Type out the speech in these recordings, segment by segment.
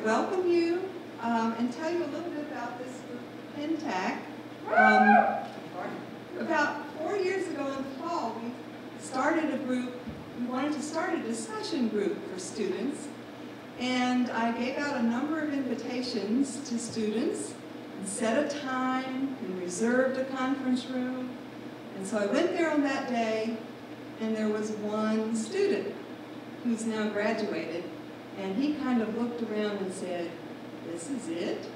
welcome you and tell you a little bit about this group, PINTAC. About 4 years ago in the fall, we started a group. We wanted to start a discussion group for students, and I gave out a number of invitations to students and set a time and reserved a conference room. And so I went there on that day, and there was one student who's now graduated, and he kind of looked around and said, "This is it?"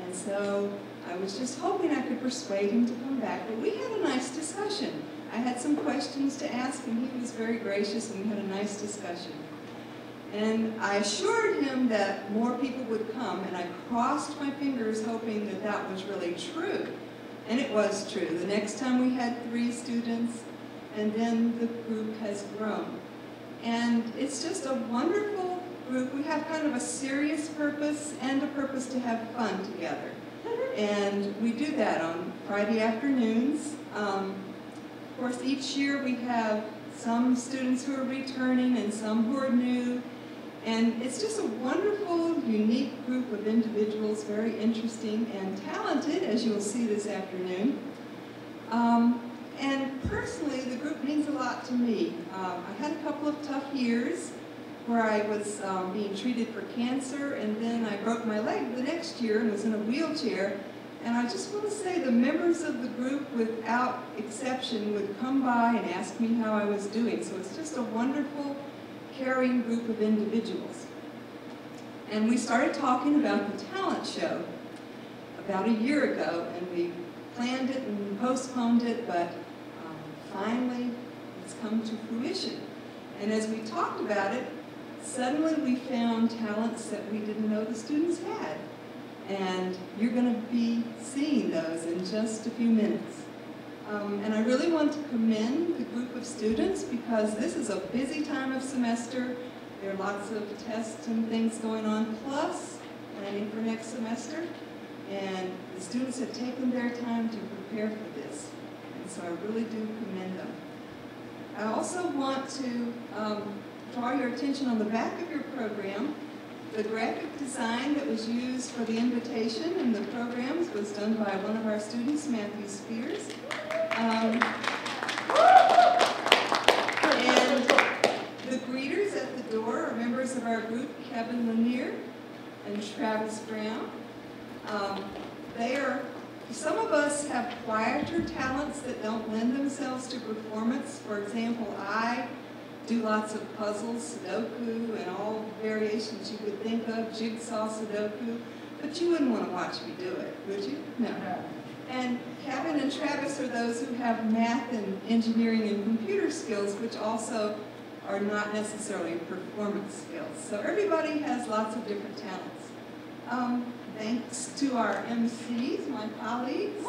And so I was just hoping I could persuade him to come back, but we had a nice discussion. I had some questions to ask, and he was very gracious, and we had a nice discussion. And I assured him that more people would come, and I crossed my fingers hoping that that was really true. And it was true. The next time we had 3 students, and then the group has grown. And it's just a wonderful group. We have kind of a serious purpose and a purpose to have fun together. And we do that on Friday afternoons. Of course, each year we have some students who are returning and some who are new. And it's just a wonderful, unique group of individuals, very interesting and talented, as you'll see this afternoon. And personally, the group means a lot to me. I had a couple of tough years where I was being treated for cancer, and then I broke my leg the next year and was in a wheelchair. And I just want to say the members of the group, without exception, would come by and ask me how I was doing. So it's just a wonderful, caring group of individuals. And we started talking about the talent show about a year ago, and we planned it and postponed it, but finally it's come to fruition. And as we talked about it, suddenly we found talents that we didn't know the students had. And you're going to be seeing those in just a few minutes. And I really want to commend the group of students because this is a busy time of semester. There are lots of tests and things going on, plus planning for next semester. And the students have taken their time to prepare for this. And so I really do commend them. I also want to draw your attention on the back of your program. The graphic design that was used for the invitation and the programs was done by one of our students, Matthew Spears. And the greeters at the door are members of our group, Kevin Lanier and Travis Brown. Some of us have quieter talents that don't lend themselves to performance. For example, I do lots of puzzles, Sudoku, and all variations you could think of, jigsaw Sudoku, but you wouldn't want to watch me do it, would you? No. And Kevin and Travis are those who have math and engineering and computer skills, which also are not necessarily performance skills. So everybody has lots of different talents. Thanks to our MCs, my colleagues.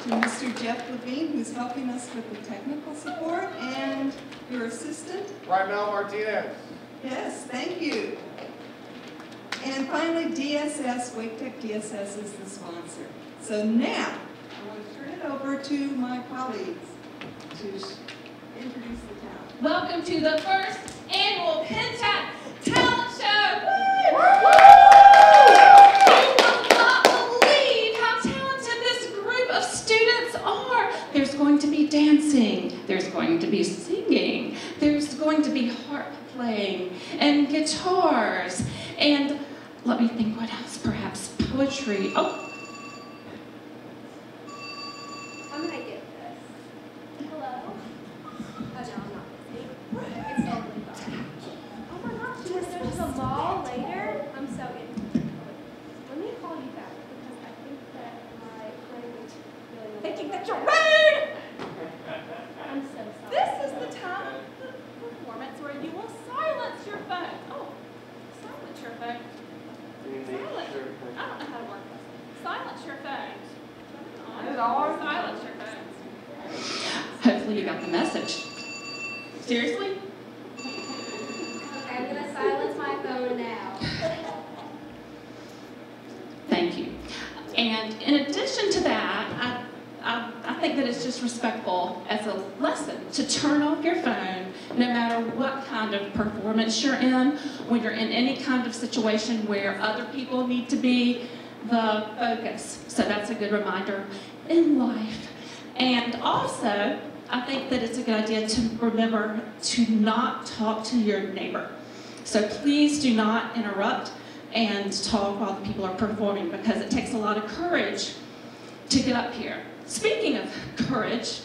To Mr. Jeff Levine, who's helping us with the technical support, and your assistant. Raimel Martinez. Yes, thank you. And finally, DSS, Wake Tech DSS is the sponsor. So now, I want to turn it over to my colleagues to introduce the talent. Welcome to the first annual PINTAC Talent Show. There's going to be dancing, there's going to be singing, there's going to be harp playing and guitars, and let me think what else, perhaps poetry. Oh. I'm gonna get this. Hello? Oh no, I'm not. It's totally fine. Oh my gosh, you want to go to the mall later? I'm so in. Let me call you back because I think that my friend is really thinking that you're rude! I'm so sorry. This is the time of the performance where you will silence your phone. Oh, silence your phone. Silence. I don't know how to work this. Silence your phone. Silence your phones. Hopefully you got the message. Seriously? Okay, I'm gonna silence my phone now. Thank you. And in addition to that, I think that it's just respectful as a lesson to turn off your phone no matter what kind of performance you're in, when you're in any kind of situation where other people need to be the focus. So that's a good reminder in life. And also, I think that it's a good idea to remember to not talk to your neighbor. So please do not interrupt and talk while the people are performing, because it takes a lot of courage to get up here. Speaking of courage,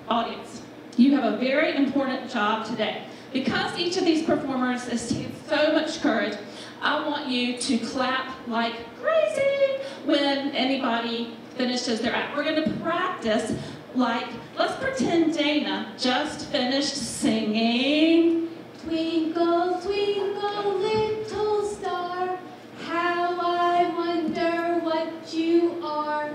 audience, you have a very important job today. Because each of these performers is taking so much courage, I want you to clap like crazy when anybody finishes their act. We're going to practice like, let's pretend Dana just finished singing. Twinkle, twinkle, little star, how I wonder what you are.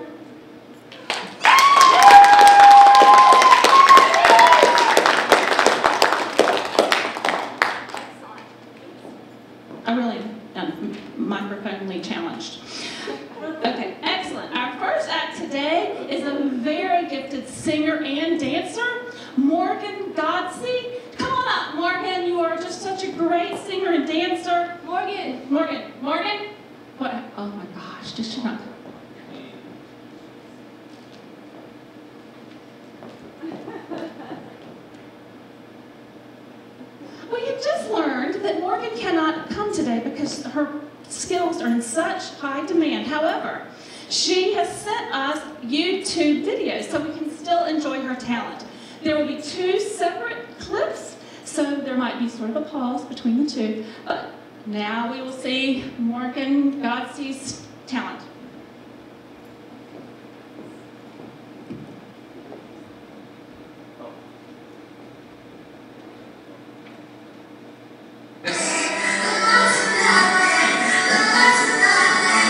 I really am microphonely challenged. Okay, excellent. Our first act today is a very gifted singer and dancer, Morgan Godsey. Come on up, Morgan. You are just such a great singer and dancer. Morgan. What? Oh my gosh, just shut up. We have just learned that Morgan cannot come today because her skills are in such high demand. However, she has sent us YouTube videos so we can still enjoy her talent. There will be 2 separate clips, so there might be sort of a pause between the 2, but now we will see Morgan Godsey's talent.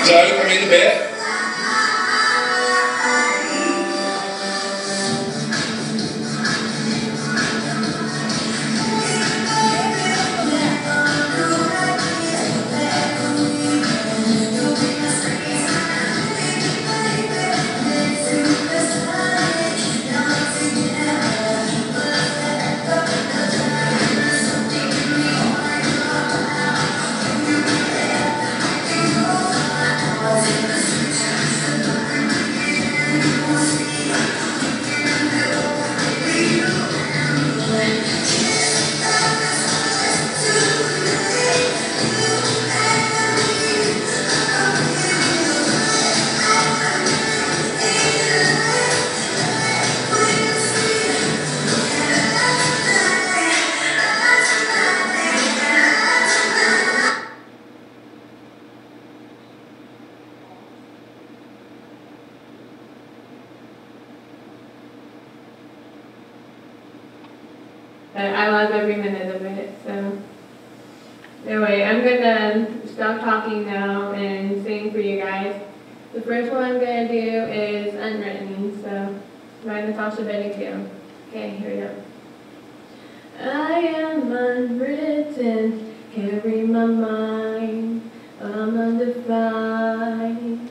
So, I'm in the bed. I love every minute of it, so. Anyway, I'm gonna stop talking now and sing for you guys. The first one I'm gonna do is Unwritten, so by Natasha Bedingfield. Okay, here we go. I am unwritten, carry my mind, I'm undefined.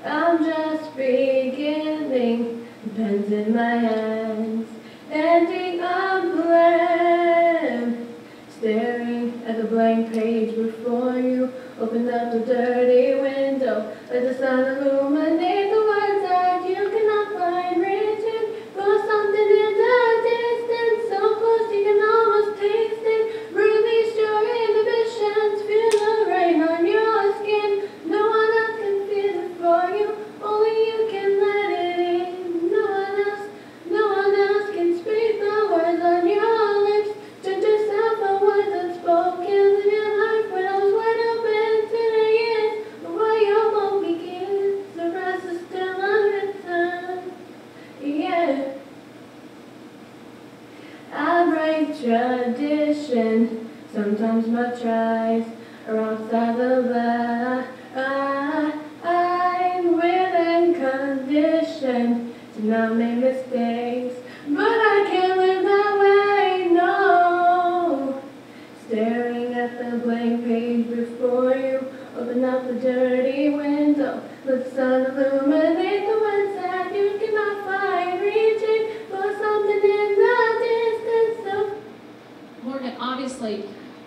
I'm just beginning, pens in my hands, ending unplanned. Staring at the blank page before you, open up the dirty window, let the sun illuminate the words that you cannot find written. For something in the distance, so close you can almost taste it. Release your inhibitions, feel the rain on your skin. No one else can feel it for you, only you can let it in. No one else can speak the words on your lips. Turn yourself on words unspoken. Live your life with those wide open to the years. Where your home begins, the rest is still unwritten. Yeah. I break tradition. Sometimes my tries are outside the line. I'm willing conditioned to not make mistakes, but I can't live that way, no. Staring at the blank page before you, open up the dirty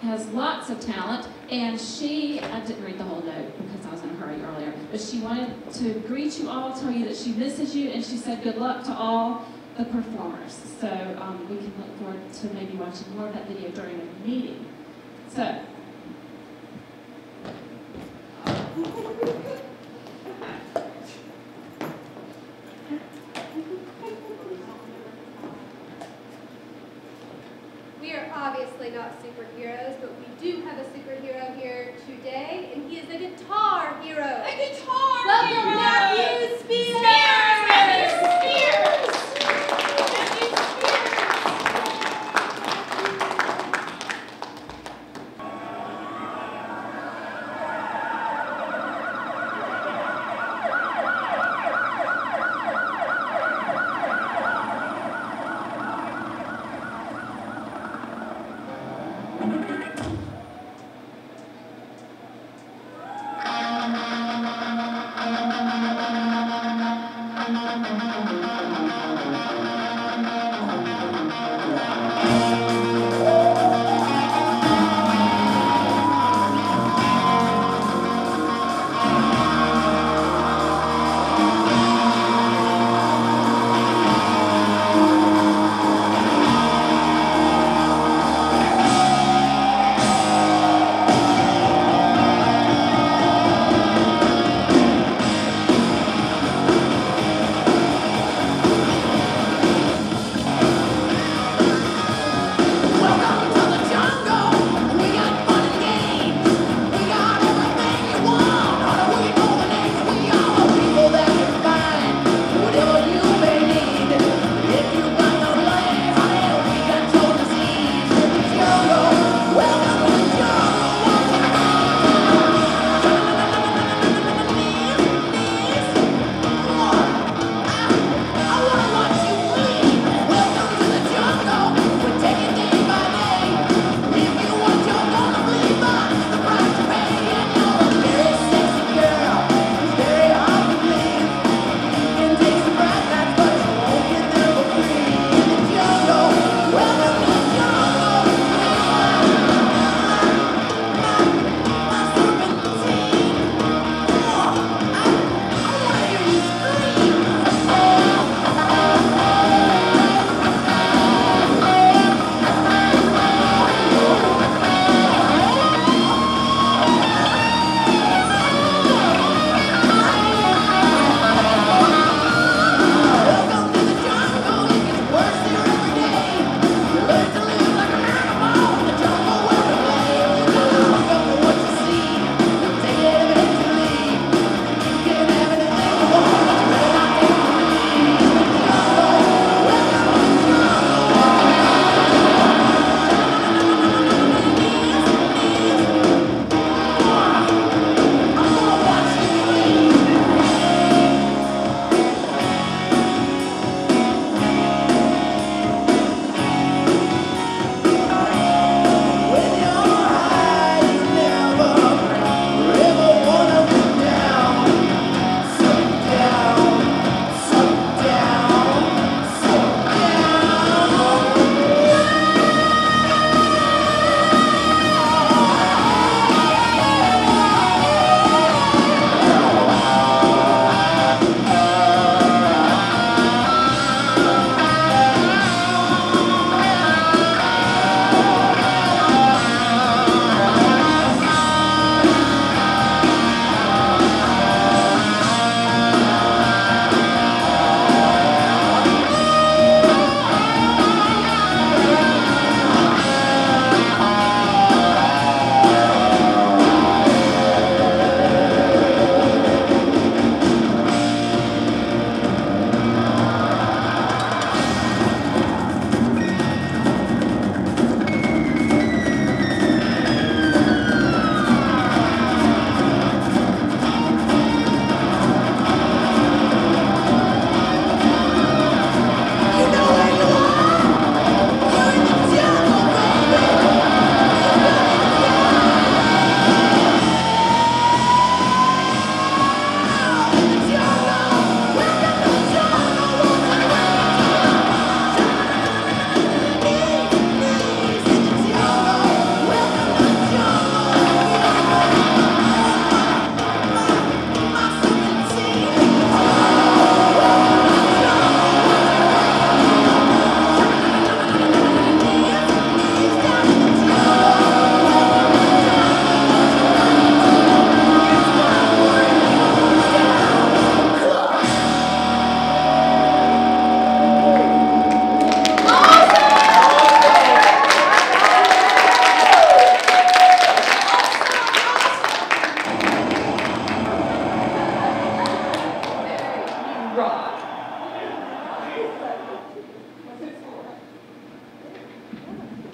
has lots of talent, and I didn't read the whole note because I was in a hurry earlier, but she wanted to greet you all, tell you that she misses you, and she said good luck to all the performers. So we can look forward to maybe watching more of that video during the meeting. So. We are obviously not superheroes, but we do have a superhero here today, and he is a guitar hero. A guitar Welcome, hero! Matthew Spears!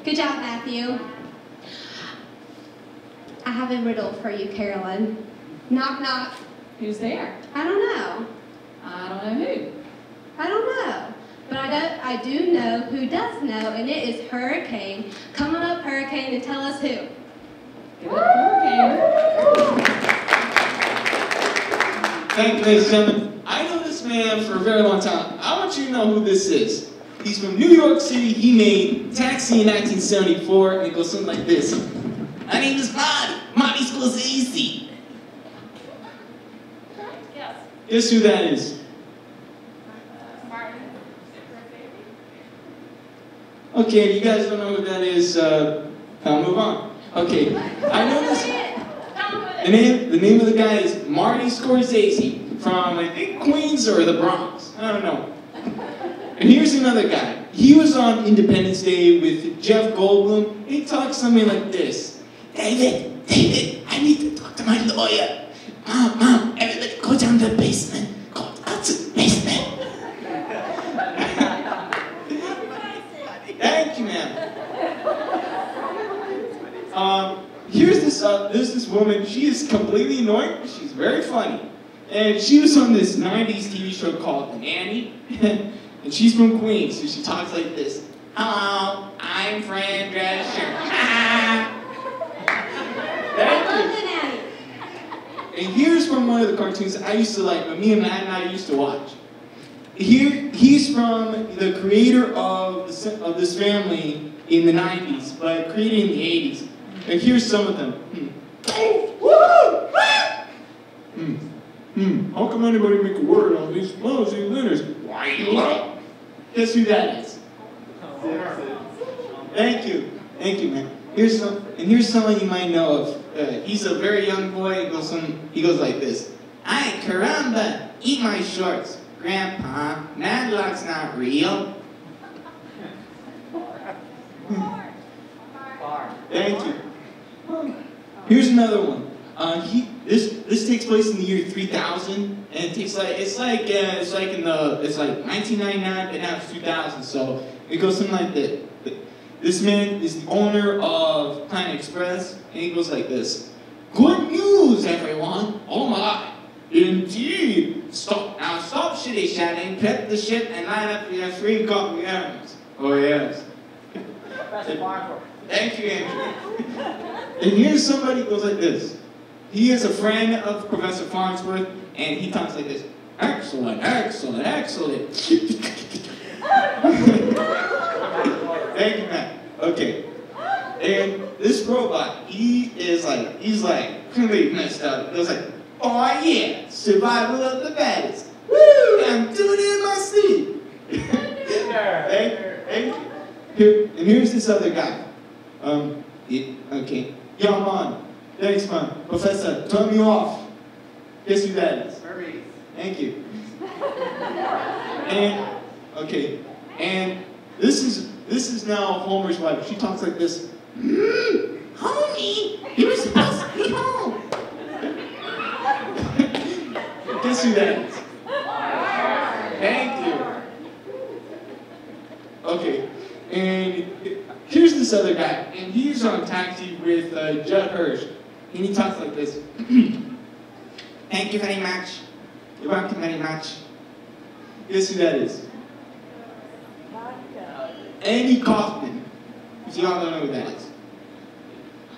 Good job, Matthew. I have a riddle for you, Carolyn. Knock, knock. Who's there? I don't know. I don't know who. I don't know. But I do know who does know, and it is Hurricane. Come on up, Hurricane, and tell us who. Give it up for Hurricane. Thank you, ladies and gentlemen. I know this man for a very long time. I want you to know who this is. He's from New York City. He made Taxi in 1974, and it goes something like this. My name is Marty. Marty Scorsese. Yes. Guess who that is? Martin. Okay, if you guys don't know who that is, I'll move on. Okay, I know this. The name of the guy is Marty Scorsese from, I think, Queens or the Bronx. I don't know. And here's another guy. He was on Independence Day with Jeff Goldblum. He talks something like this. David, I need to talk to my lawyer. Mom, everybody go down to the basement. Go out to the basement. Thank you, ma'am. There's this woman. She is completely annoying, but she's very funny. And she was on this 90s TV show called The Nanny. And she's from Queens, so she talks like this. Hello, I'm Fran Drescher. Thank you. And here's from one of the cartoons I used to like, but me and Matt and I used to watch. He's from the creator of this family in the 90s, but created in the 80s. And here's some of them. How come anybody make a word on these lousy letters? Guess who that is? Thank you, man. Here's someone you might know of. He's a very young boy. He goes like this. Ay, caramba, eat my shorts. Grandpa, Madlock's not real. Thank you. Here's another one. This takes place in the year 3000, and it's like 1999, and now it's 2000. So it goes something like this. This man is the owner of Planet Express, and he goes like this. Good news, everyone. Oh my. Indeed. Stop shitty-shatting, prep the shit, and line up for your 3 coffee errands. Oh yes. Thank you, Andrew. And here's somebody who goes like this. He is a friend of Professor Farnsworth, and he talks like this. Excellent. Thank you, Matt. Okay. And this robot, he's completely messed up. He goes like, oh yeah, survival of the baddest. Woo, I'm doing it in my sleep. Thank you. And here's this other guy. Okay. Yo, man. Thanks, man. Professor, turn me off. Guess who that is? Hermes. Thank you. And this is now Homer's wife. She talks like this. Homie, you were supposed to be home. Guess who that is? Thank you. Okay, and here's this other guy, and he's on Taxi with Judd Hirsch, and he talks like this. Thank you very much. You're welcome very much. Guess who that is? Andy Kaufman. If y'all don't know who that is.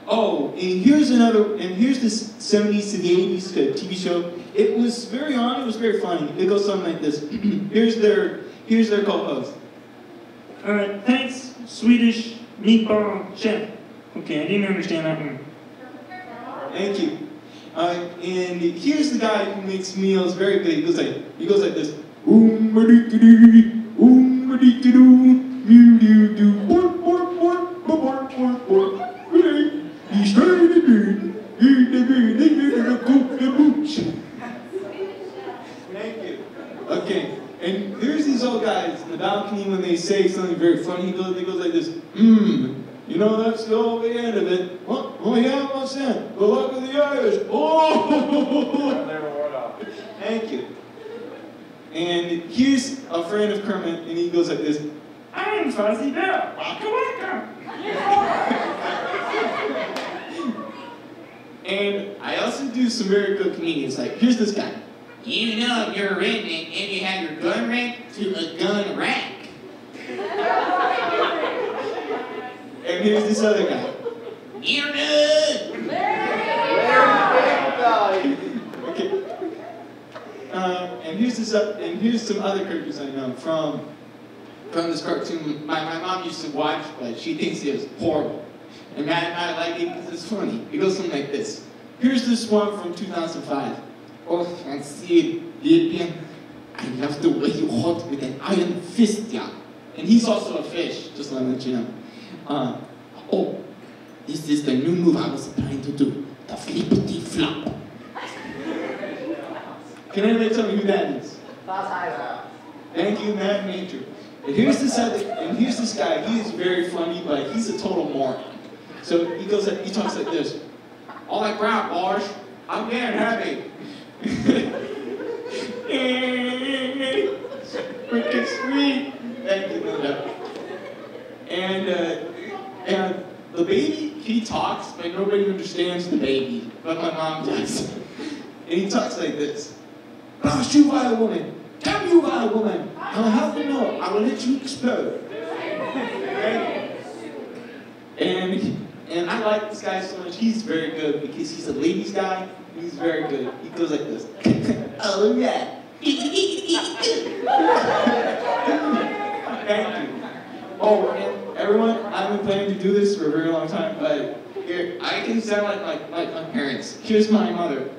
Oh, and here's this 70s to the 80s TV show. It was very funny. It goes something like this. Here's their co-host. Alright, thanks, Swedish meatball chef. Okay, I didn't understand that one. Thank you. And here's the guy who makes meals very good. He goes like this. Thank you. Okay, and here's these old guys in the balcony when they say something very funny. He goes like this. You know, that's the old end of it. What? Oh yeah, what's that? The luck of the Irish. Oh! Thank you. And here's a friend of Kermit, and he goes like this. I'm Fuzzy Bear. Waka waka. And I also do some very good comedians. Like, here's this guy. You know you're a redneck and you have your gun rack to a gun rack. And here's this other guy. You're good. Okay. And here's some other characters I know from this cartoon. My mom used to watch, but she thinks it was horrible. And I like it because it's funny. It goes something like this. Here's this one from 2005. Oh, Francine, I love the way you hold with an iron fist, yeah. And he's also a fish, just to let you know. Oh, this is the new move I was trying to do. The flippity flop. Can anybody tell me who that is? Thank you, Matt Major. And here's this guy. He is very funny, but he's a total moron. So he talks like this. All that crap, boys. I'm getting heavy. Freaking sweet. Thank you, Linda. And the baby, he talks, but nobody understands the baby. But my mom does. And he talks like this. Blast you, vile woman. Damn you, vile woman. I'll have you know. I will let you explode. Right? And I like this guy so much. He's very good because he's a ladies guy. He's very good. He goes like this. Oh, yeah. Thank you. Oh, and everyone, I've been planning to do this for a very long time, but here, I can sound like my parents. Here's my mother.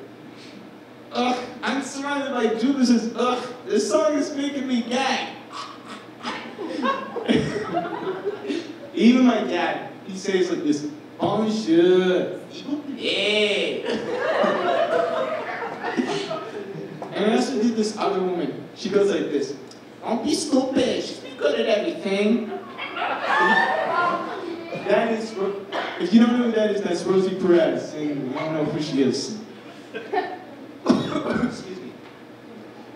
Ugh, I'm surrounded by Judas'. Ugh, this song is making me gag. Even my dad, he says like this. Bonjour. Yeah. And I also did this other woman. She goes like this. Don't be stupid. She's good at everything. That is, if you don't know who that is, that's Rosie Perez. And I don't know who she is. Excuse me.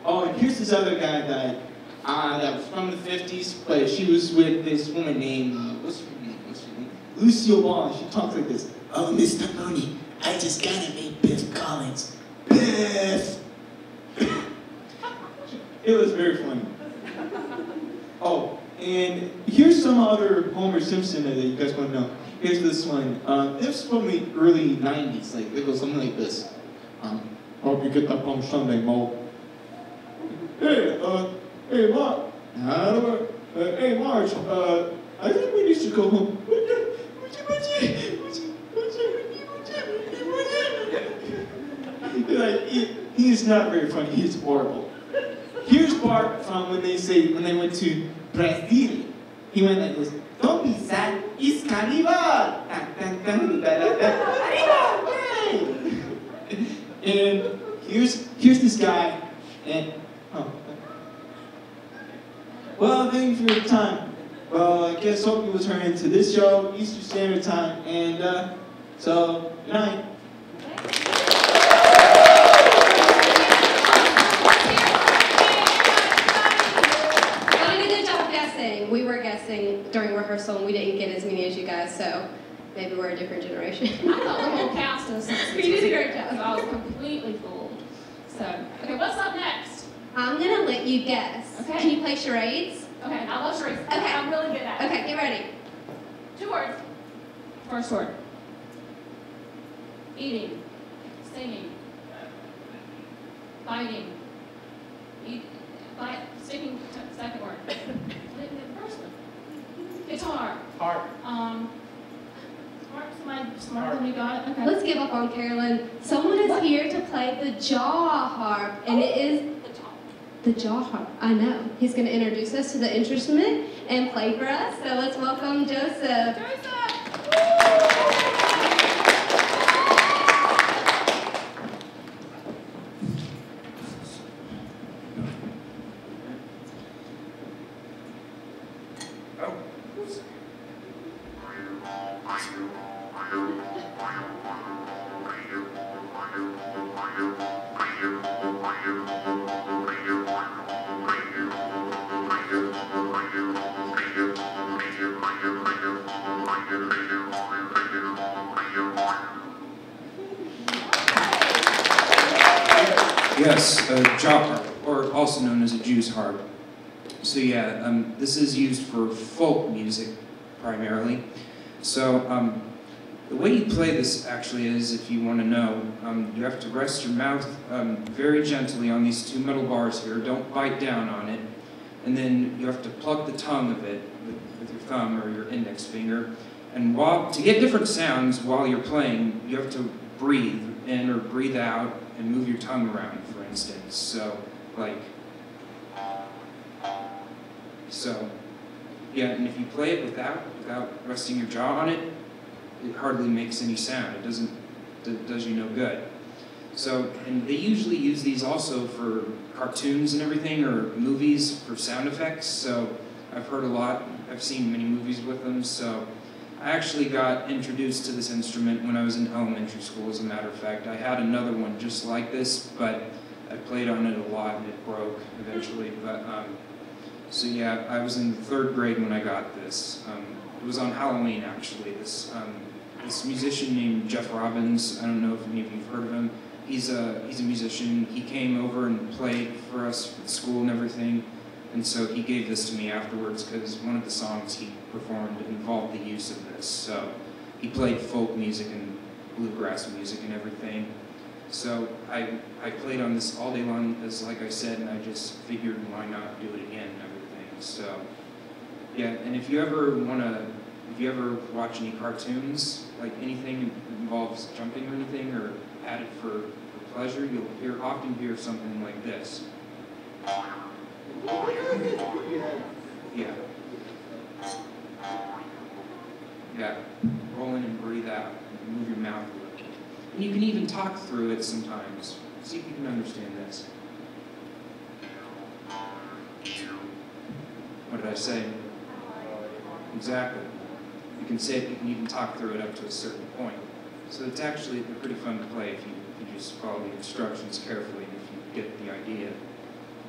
Oh, and here's this other guy that was from the 50s, but she was with this woman named, what's her name? Lucille Ball. She talks like this. Oh, Mr. Mooney, I just gotta make Biff Collins. Biff! It was very funny. Oh, and here's some other Homer Simpson that you guys want to know. Here's this one. This was from the early 90s. Like, it goes something like this. Hope you get that on Sunday, Mo. Hey, Mark. Hey, Marge, I think we need to go home. Like, he is not very funny. He is horrible. Here's Bart from when they went to Brazil. He went like this. Don't be sad. It's carnival. And here's this guy. And well, thank you for your time. Well, I guess hope you will turn into this show, Eastern Standard Time, and so good night. We were guessing during rehearsal and we didn't get as many as you guys, so maybe we're a different generation. I thought the whole cast was You did a great job. So I was completely fooled. So, okay, what's up next? I'm gonna let you guess. Okay. Can you play charades? Okay, I love charades. Okay. I'm really good at it. Okay, get ready. 2 words. First word. Eating. Singing. Biting. Singing. Second word. First one. Guitar. Harp. Somebody smarter than you got it? Okay. Let's give up on Carolyn. Someone is here to play the jaw harp, and it is the jaw harp. I know. He's going to introduce us to the instrument and play for us. So let's welcome Joseph. Yes, a jaw harp, or also known as a Jew's harp. So yeah, this is used for folk music primarily. So the way you play this actually is, if you want to know, you have to rest your mouth very gently on these two metal bars here. Don't bite down on it. And then you have to plug the tongue of it with your thumb or your index finger. And to get different sounds while you're playing, you have to breathe in or breathe out and move your tongue around, for instance. So, yeah, and if you play it without resting your jaw on it, it hardly makes any sound. It does you no good. So, and they usually use these also for cartoons and everything, or movies for sound effects. So I've heard a lot, I've seen many movies with them. So I actually got introduced to this instrument when I was in elementary school, as a matter of fact. I had another one just like this, but I played on it a lot and it broke eventually. But so yeah, I was in the 3rd grade when I got this. It was on Halloween, actually. This musician named Jeff Robbins, I don't know if any of you have heard of him. He's a musician. He came over and played for us at school and everything. And so he gave this to me afterwards because one of the songs he performed involved the use of this. So he played folk music and bluegrass music and everything. So I played on this all day long, as like I said, and I just figured why not do it again and everything. So yeah, and if you ever watch any cartoons, like anything that involves jumping or anything, or at it for pleasure, you'll often hear something like this. Yeah. Yeah. Roll in and breathe out. And move your mouth a little. And you can even talk through it sometimes. See if you can understand this. What did I say? Exactly. You can say it, you can even talk through it up to a certain point. So it's actually pretty fun to play if you just follow the instructions carefully and if you get the idea and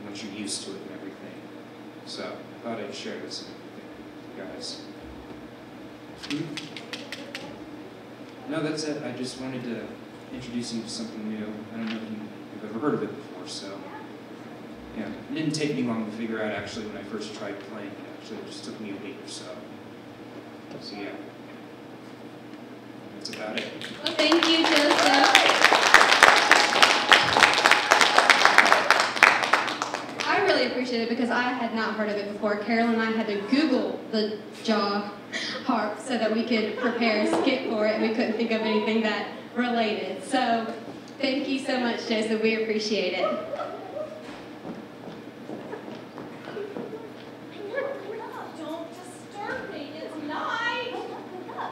once you're used to it and everything. So I thought I'd share this with you guys. No, that's it. I just wanted to introduce you to something new. I don't know if you've ever heard of it before, so yeah. It didn't take me long to figure out actually when I first tried playing it. Actually, it just took me a week or so. So yeah. That's about it. Well, thank you, Joseph. I really appreciate it because I had not heard of it before. Carol and I had to Google the jaw harp so that we could prepare a skit for it, and we couldn't think of anything that related. So thank you so much, Joseph. We appreciate it. Don't disturb me. It's night.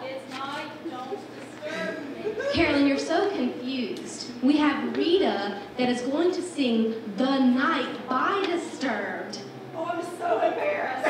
It's night. Don't disturb me. Carolyn, you're so confused. We have Rita that is going to sing The Night by Disturbed. Oh, I'm so embarrassed.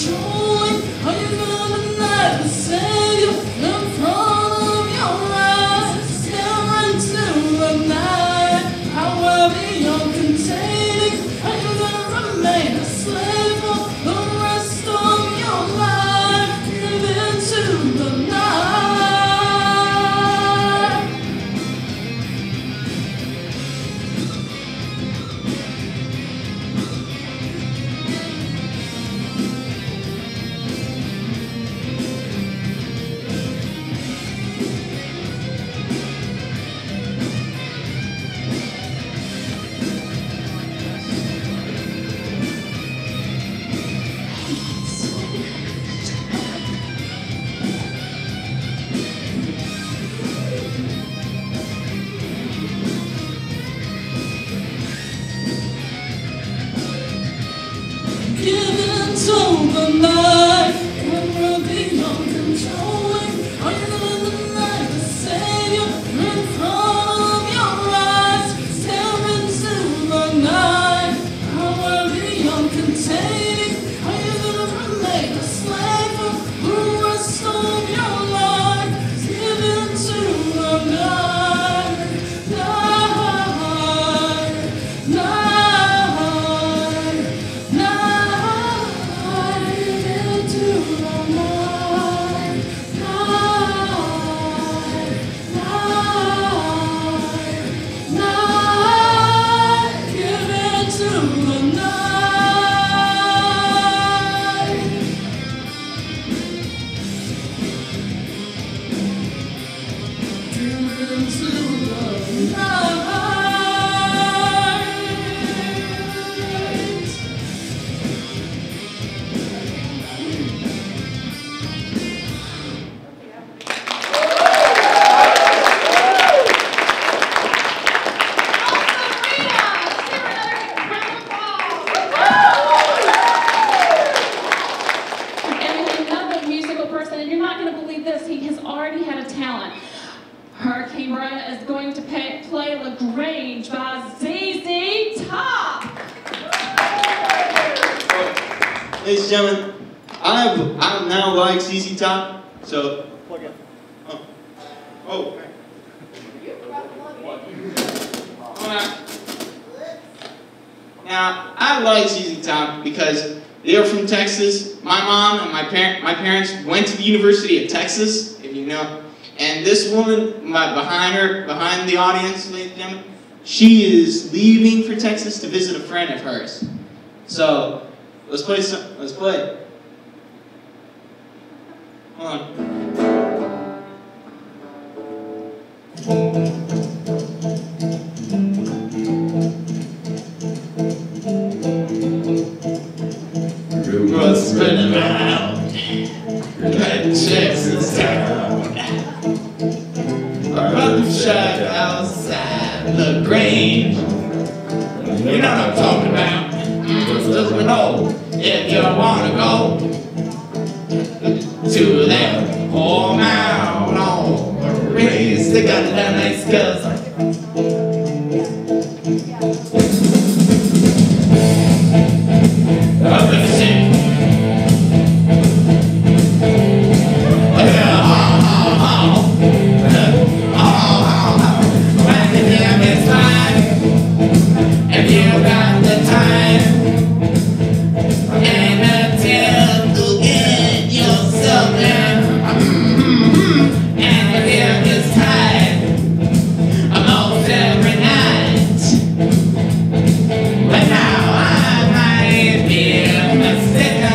controlling? Are you gonna deny the Savior in front of your eyes? Stare into the night. I will be uncontaining. Are you gonna remain a slave for the rest of your life? Give into the night. Give into the night, when we'll be uncontrolling. Are you gonna deny the Savior in front of your eyes? Stare into the night, I will be uncontaining. Are you gonna remain a slave for the rest of your life? Give into the night, night, night. Hurricane Maria is going to play LaGrange by ZZ Top. Ladies and gentlemen, I now like ZZ Top, so plug in. Oh. Now, I like ZZ Top because they are from Texas. My mom and my parents went to the University of Texas, if you know. And this woman, behind the audience, ladies and gentlemen, she is leaving for Texas to visit a friend of hers. So, let's play. Hold on. Rumors spread around that Texas town. A brother shack outside LaGrange. You know what I'm talking about. Just we know if you wanna go to them, pour out on the race. They got that nice cousin. Up in the city. If you got the time and until to get yourself there, and the hair is tied almost every night. But now I might be mistaken.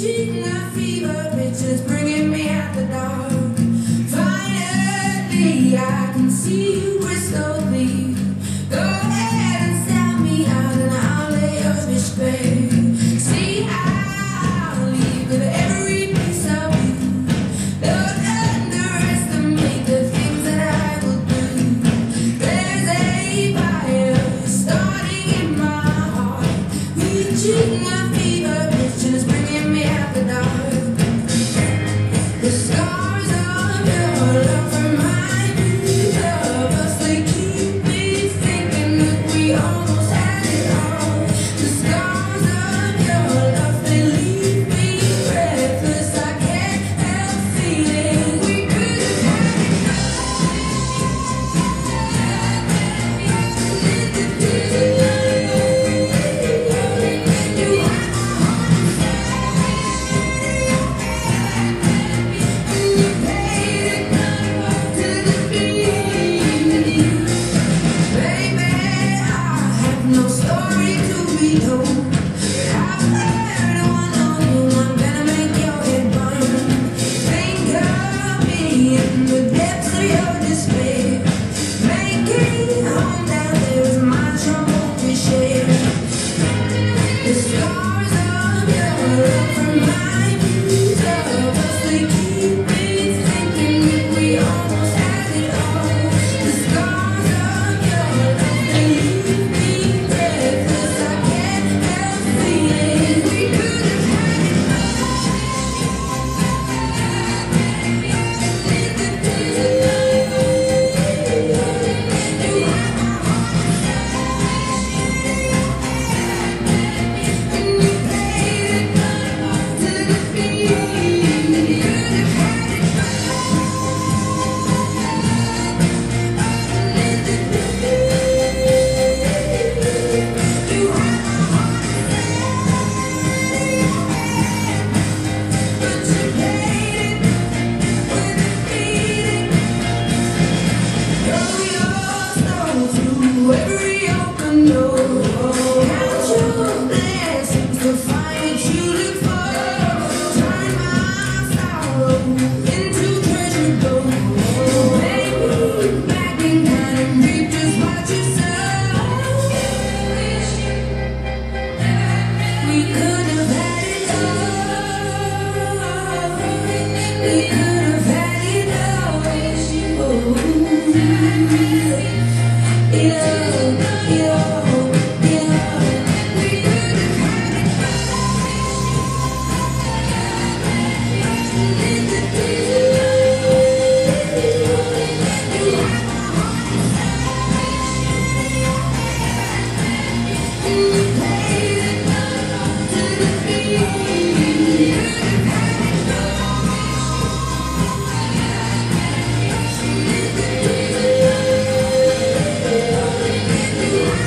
Reaching a fever pitch is bringing me out the dark. Finally, I can see you crystal clear. Go ahead and sell me out and I'll lay your fish bare. See, I'll leave with every piece of you. Don't underestimate the things that I will do. There's a fire starting in my heart. Reaching a fever pitch and it's bringing me out the dark. The scars of your love remind me of us. They keep me thinking that we almost had it all. The scars of your love, they leave me breathless. I can't help feeling we could have had it all. You have my no story to be told. I've heard one on you, I'm gonna make your head burn. Think of me in the depths of your despair. Making home down there is my trouble to share. The scars of your love remind me of us. They keep me thinking that we almost had it all. The scars of your love, they leave me breathless. I can't help feeling we could have had it every open door. Count your blessings to find what you look for. Turn my sorrow into treasure gold. Maybe back in time and reap just what you sow. We could have had it all. We could have had it all. Yeah.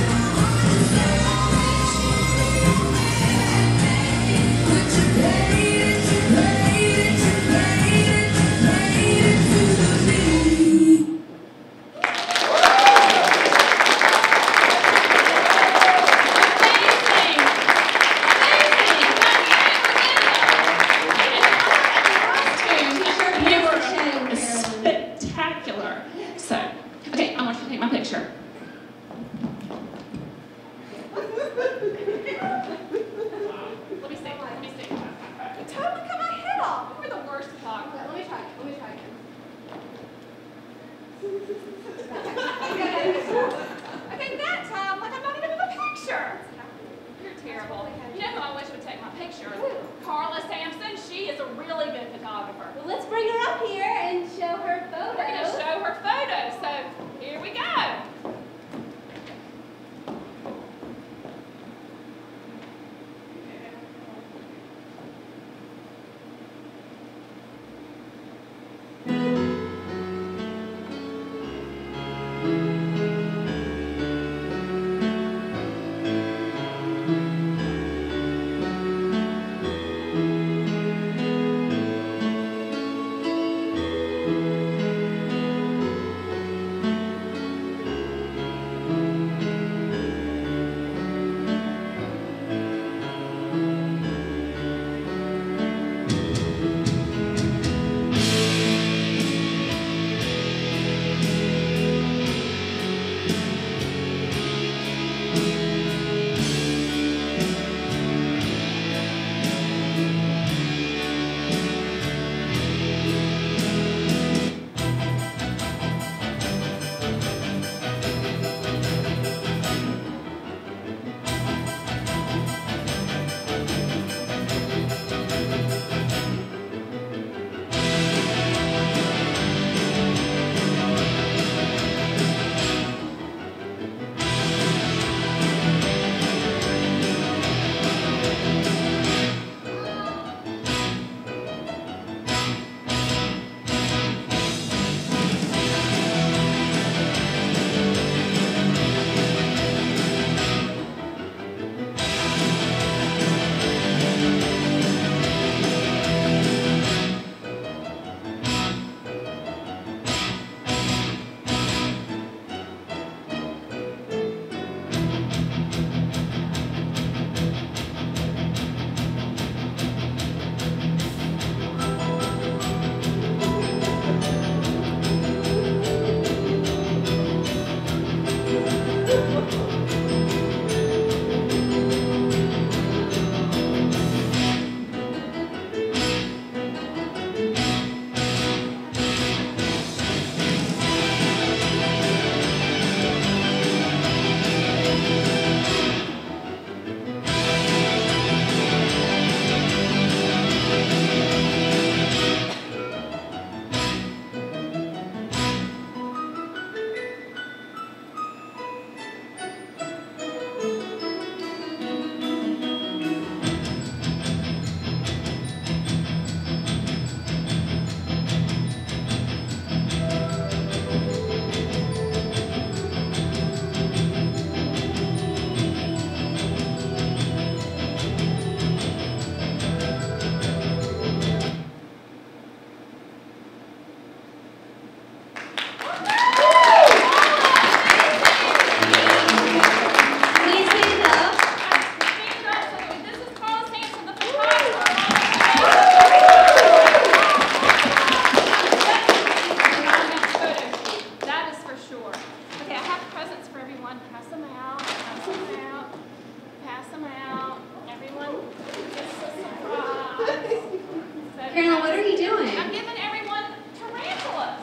Carolyn, what are you doing? I'm giving everyone tarantulas.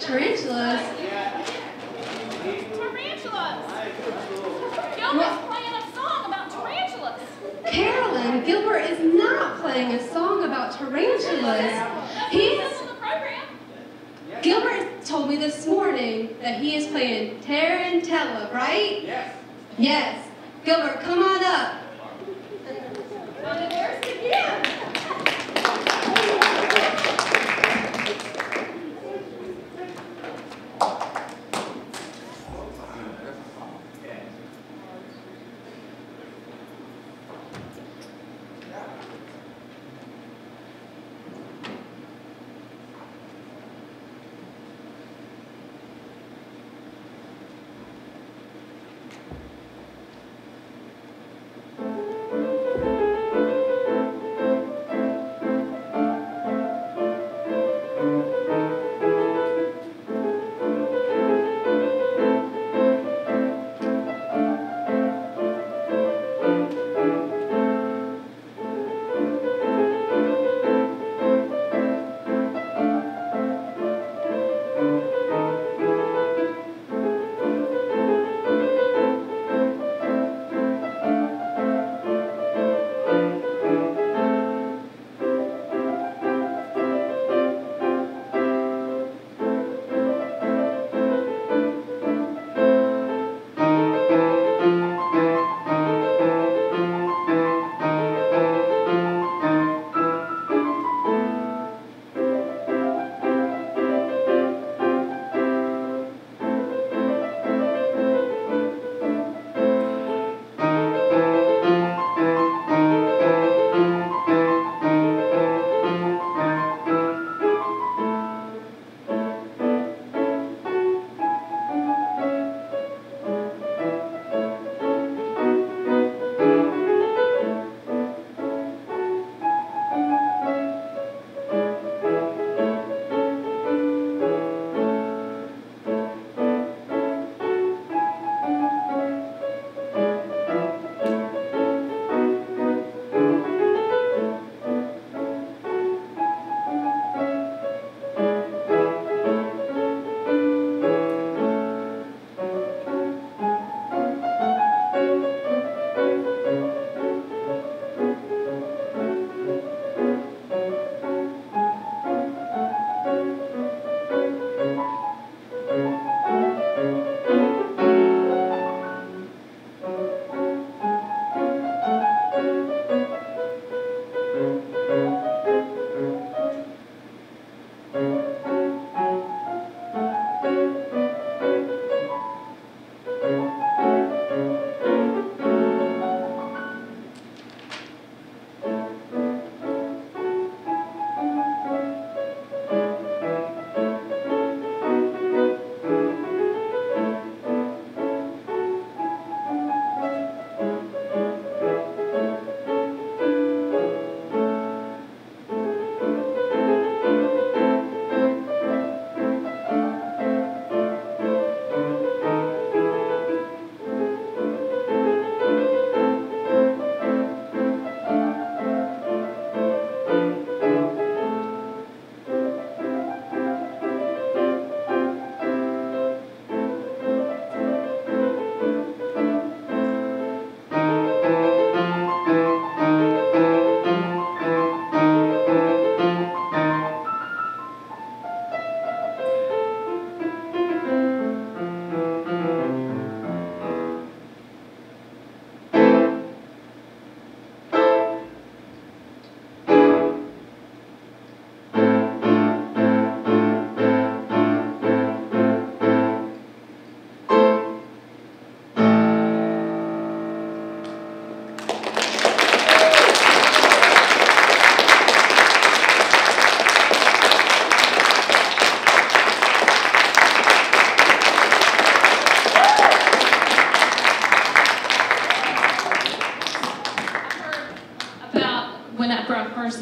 Tarantulas? Tarantulas. Gilbert's playing a song about tarantulas. Carolyn, Gilbert is not playing a song about tarantulas. He's on the program. Gilbert told me this morning that he is playing Tarantella, right? Yes. Yes. Gilbert, come on up. There's the again.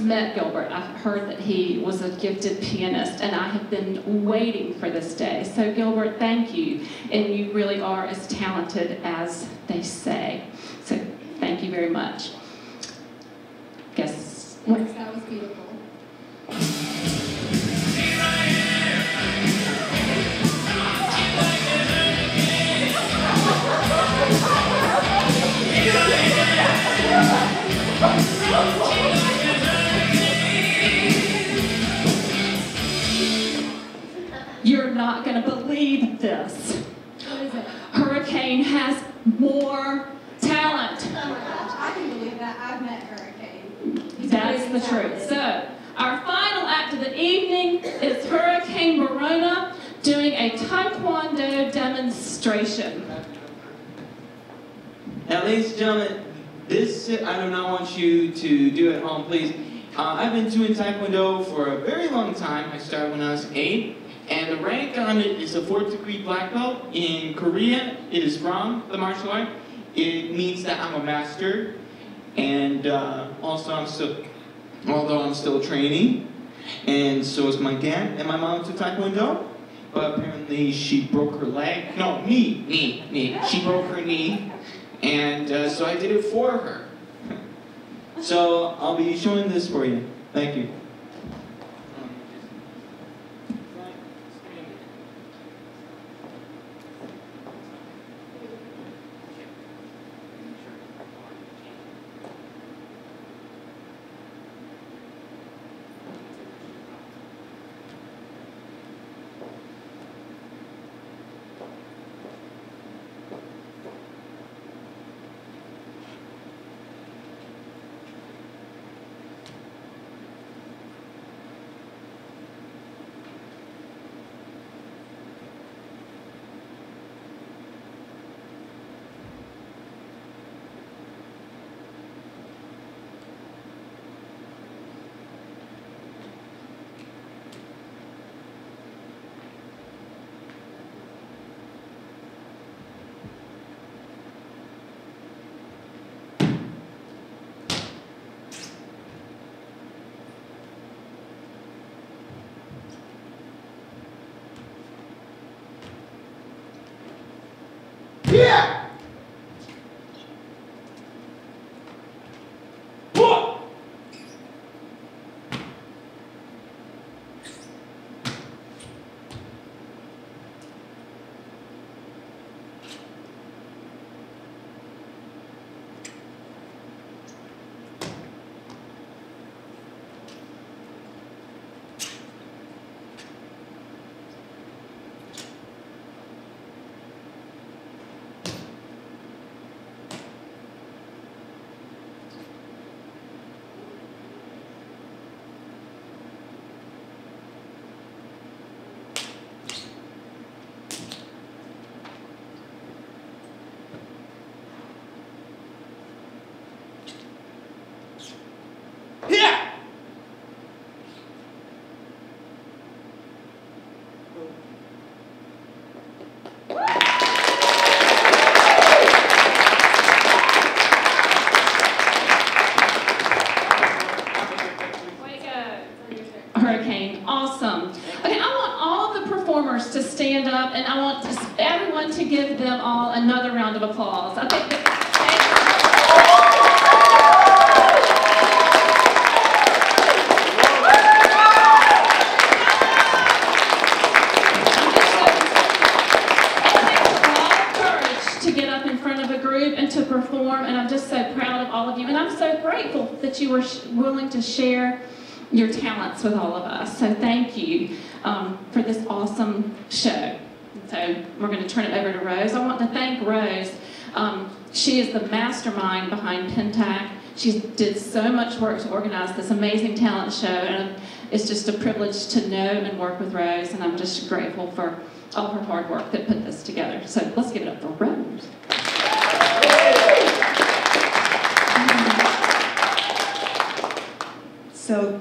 first met Gilbert, I heard that he was a gifted pianist, and I have been waiting for this day. So Gilbert, thank you, and you really are as talented as they say. So thank you very much. Guess what? Yes, that was beautiful. You're not going to believe this. What is it? Hurricane has more talent. Oh my gosh, I can believe that. I've met Hurricane. He's That's really the truth. talented. So, our final act of the evening is Hurricane Verona doing a Taekwondo demonstration. Now, ladies and gentlemen, this I do not want you to do at home, please. I've been doing Taekwondo for a very long time. I started when I was 8, and the rank on it is a 4th degree black belt. In Korea, it is from the martial art. It means that I'm a master, and also although I'm still training, and so is my dad and my mom to Taekwondo. But apparently she broke her leg. No, knee. She broke her knee. And so I did it for her. So I'll be showing this for you. Thank you. Yeah! What? Yeah! Way to go. Hurricane, awesome. Okay, I want all of the performers to stand up, and I want everyone to give them all another round of applause. I think that, and to perform, and I'm just so proud of all of you, and I'm so grateful that you were willing to share your talents with all of us. So thank you for this awesome show. So we're going to turn it over to Rose. I want to thank Rose. She is the mastermind behind PINTAC. She did so much work to organize this amazing talent show, and it's just a privilege to know and work with Rose, and I'm just grateful for all her hard work that put this together. So let's give it up for Rose. So,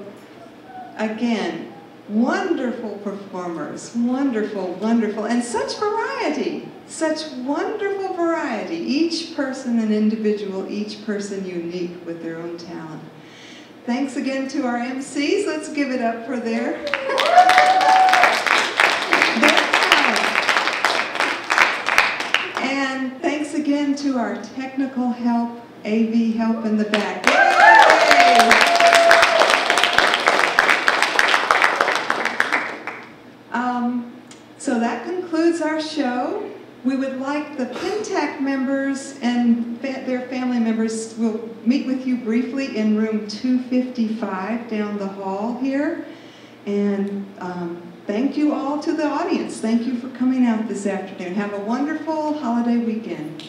again, wonderful performers, wonderful, wonderful, and such variety, such wonderful variety. Each person an individual, each person unique with their own talent. thanks again to our MCs. Let's give it up for their talent. And thanks again to our technical help, AV help in the back. Yay! So that concludes our show. We would like the PINTAC members and their family members will meet with you briefly in room 255 down the hall here. And thank you all to the audience. Thank you for coming out this afternoon. Have a wonderful holiday weekend.